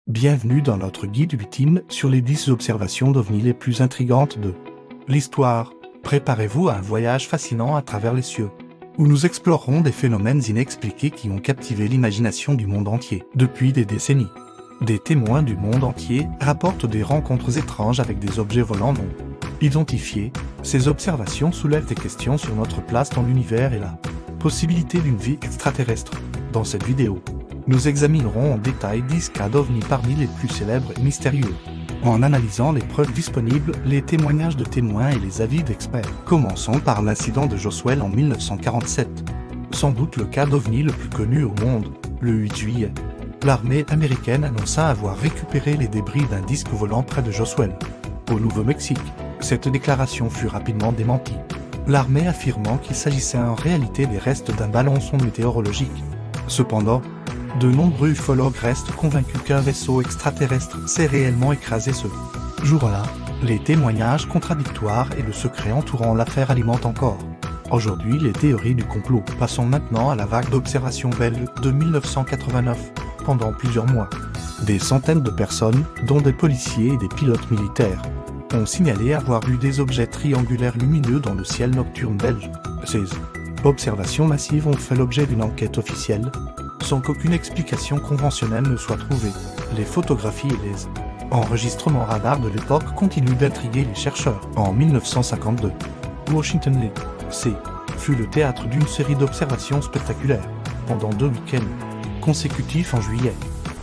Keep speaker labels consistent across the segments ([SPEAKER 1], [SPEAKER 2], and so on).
[SPEAKER 1] Bienvenue dans notre guide ultime sur les 10 observations d'OVNI les plus intrigantes de l'histoire. Préparez-vous à un voyage fascinant à travers les cieux, où nous explorerons des phénomènes inexpliqués qui ont captivé l'imagination du monde entier depuis des décennies. Des témoins du monde entier rapportent des rencontres étranges avec des objets volants non identifiés. Ces observations soulèvent des questions sur notre place dans l'univers et la possibilité d'une vie extraterrestre. Dans cette vidéo, nous examinerons en détail 10 cas d'OVNI parmi les plus célèbres et mystérieux, en analysant les preuves disponibles, les témoignages de témoins et les avis d'experts. Commençons par l'incident de Roswell en 1947. Sans doute le cas d'OVNI le plus connu au monde. Le 8 juillet, l'armée américaine annonça avoir récupéré les débris d'un disque volant près de Roswell, au Nouveau-Mexique. Cette déclaration fut rapidement démentie, l'armée affirmant qu'il s'agissait en réalité des restes d'un ballon sonde météorologique. Cependant, de nombreux ufologues restent convaincus qu'un vaisseau extraterrestre s'est réellement écrasé ce jour-là. Les témoignages contradictoires et le secret entourant l'affaire alimentent encore aujourd'hui les théories du complot. Passons maintenant à la vague d'observations belges de 1989. Pendant plusieurs mois, des centaines de personnes, dont des policiers et des pilotes militaires, ont signalé avoir vu des objets triangulaires lumineux dans le ciel nocturne belge. Ces observations massives ont fait l'objet d'une enquête officielle, sans qu'aucune explication conventionnelle ne soit trouvée. Les photographies et les enregistrements radars de l'époque continuent d'intriguer les chercheurs. En 1952, Washington D.C. fut le théâtre d'une série d'observations spectaculaires. Pendant 2 week-ends consécutifs en juillet,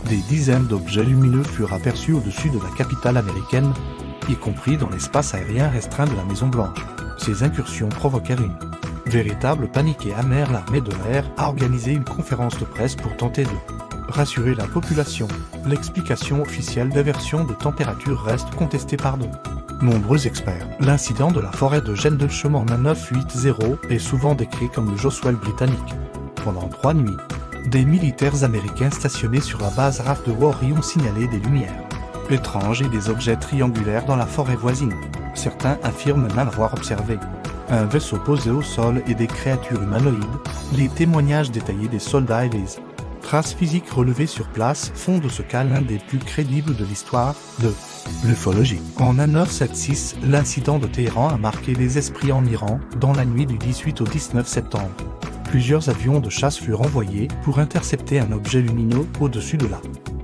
[SPEAKER 1] des dizaines d'objets lumineux furent aperçus au-dessus de la capitale américaine, y compris dans l'espace aérien restreint de la Maison-Blanche. Ces incursions provoquèrent une véritable panique et amère. L'armée de l'air a organisé une conférence de presse pour tenter de rassurer la population. L'explication officielle d'inversion de température reste contestée par de nombreux experts. L'incident de la forêt de Gendelsham en 1980 est souvent décrit comme le Roswell britannique. Pendant 3 nuits, des militaires américains stationnés sur la base RAF de Warri ont signalé des lumières étranges et des objets triangulaires dans la forêt voisine. Certains affirment même avoir observé un vaisseau posé au sol et des créatures humanoïdes. Les témoignages détaillés des soldats et les traces physiques relevées sur place font de ce cas l'un des plus crédibles de l'histoire de l'ufologie. En 1976, l'incident de Téhéran a marqué les esprits en Iran dans la nuit du 18 au 19 septembre. Plusieurs avions de chasse furent envoyés pour intercepter un objet lumineux au-dessus de la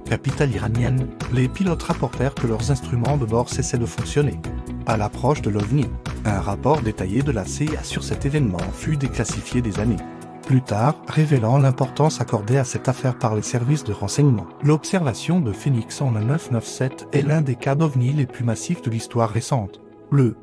[SPEAKER 1] capitale iranienne. Les pilotes rapportèrent que leurs instruments de bord cessaient de fonctionner à l'approche de l'OVNI. Un rapport détaillé de la CIA sur cet événement fut déclassifié des années plus tard, révélant l'importance accordée à cette affaire par les services de renseignement. L'observation de Phoenix en 1997 est l'un des cas d'OVNI les plus massifs de l'histoire récente. Le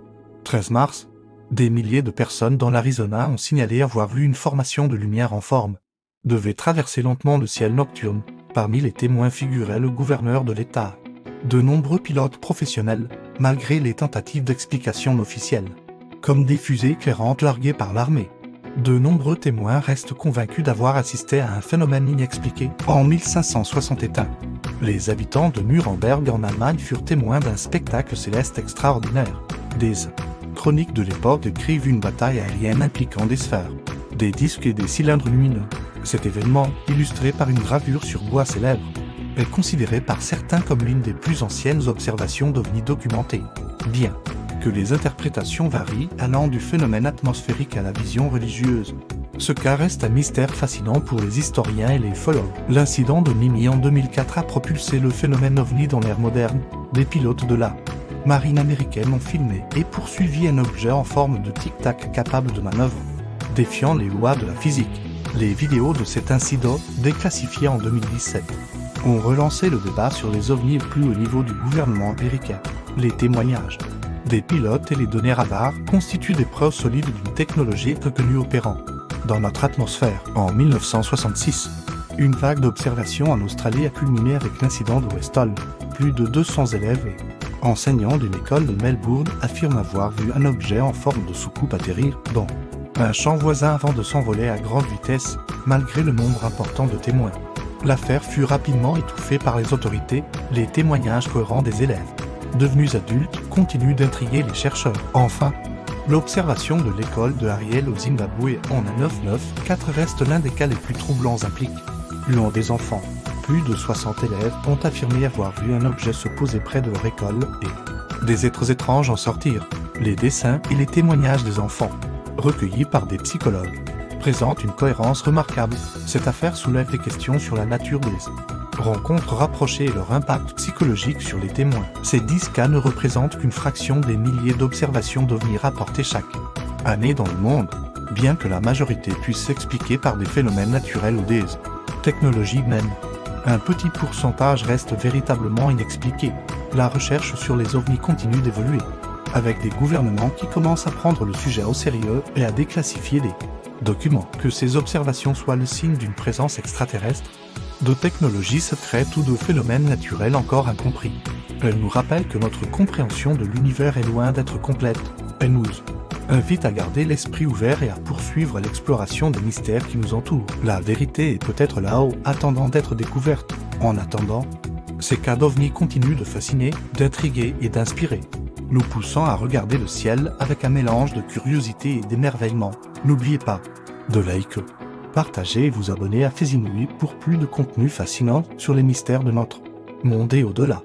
[SPEAKER 1] 13 mars, des milliers de personnes dans l'Arizona ont signalé avoir vu une formation de lumière en forme devait traverser lentement le ciel nocturne. Parmi les témoins figurait le gouverneur de l'État. De nombreux pilotes professionnels, malgré les tentatives d'explication officielles, comme des fusées éclairantes larguées par l'armée. De nombreux témoins restent convaincus d'avoir assisté à un phénomène inexpliqué. En 1561, les habitants de Nuremberg en Allemagne furent témoins d'un spectacle céleste extraordinaire. Des chroniques de l'époque décrivent une bataille aérienne impliquant des sphères, des disques et des cylindres lumineux. Cet événement, illustré par une gravure sur bois célèbre, est considéré par certains comme l'une des plus anciennes observations d'OVNI documentées. Bien que les interprétations varient allant du phénomène atmosphérique à la vision religieuse, ce cas reste un mystère fascinant pour les historiens et les ufologues. L'incident de Nimi en 2004 a propulsé le phénomène OVNI dans l'ère moderne. Des pilotes de la marine américaine ont filmé et poursuivi un objet en forme de tic-tac capable de manœuvre, défiant les lois de la physique. Les vidéos de cet incident, déclassifiées en 2017, ont relancé le débat sur les OVNI au plus haut niveau du gouvernement américain. Les témoignages des pilotes et les données radars constituent des preuves solides d'une technologie reconnue opérant dans notre atmosphère. En 1966, une vague d'observations en Australie a culminé avec l'incident de Westall. Plus de 200 élèves et enseignants d'une école de Melbourne affirment avoir vu un objet en forme de soucoupe atterrir dans un champ voisin avant de s'envoler à grande vitesse, malgré le nombre important de témoins. L'affaire fut rapidement étouffée par les autorités. Les témoignages cohérents des élèves, devenus adultes, continuent d'intriguer les chercheurs. Enfin, l'observation de l'école de Ariel au Zimbabwe en 1994 reste l'un des cas les plus troublants impliquant des enfants. plus de 60 élèves ont affirmé avoir vu un objet se poser près de leur école et des êtres étranges en sortir. Les dessins et les témoignages des enfants, recueillis par des psychologues, présentent une cohérence remarquable. Cette affaire soulève des questions sur la nature des rencontres rapprochées et leur impact psychologique sur les témoins. Ces 10 cas ne représentent qu'une fraction des milliers d'observations d'OVNI rapportées chaque année dans le monde, bien que la majorité puisse s'expliquer par des phénomènes naturels ou des technologies même. Un petit pourcentage reste véritablement inexpliqué. La recherche sur les OVNI continue d'évoluer, avec des gouvernements qui commencent à prendre le sujet au sérieux et à déclassifier des documents. Que ces observations soient le signe d'une présence extraterrestre, de technologies secrètes ou de phénomènes naturels encore incompris, elles nous rappellent que notre compréhension de l'univers est loin d'être complète. Elles nous invitent à garder l'esprit ouvert et à poursuivre l'exploration des mystères qui nous entourent. La vérité est peut-être là-haut, attendant d'être découverte. En attendant, ces cas d'OVNI continuent de fasciner, d'intriguer et d'inspirer, nous poussant à regarder le ciel avec un mélange de curiosité et d'émerveillement. N'oubliez pas de liker, partager et vous abonner à Faits Inouïs pour plus de contenu fascinant sur les mystères de notre monde et au-delà.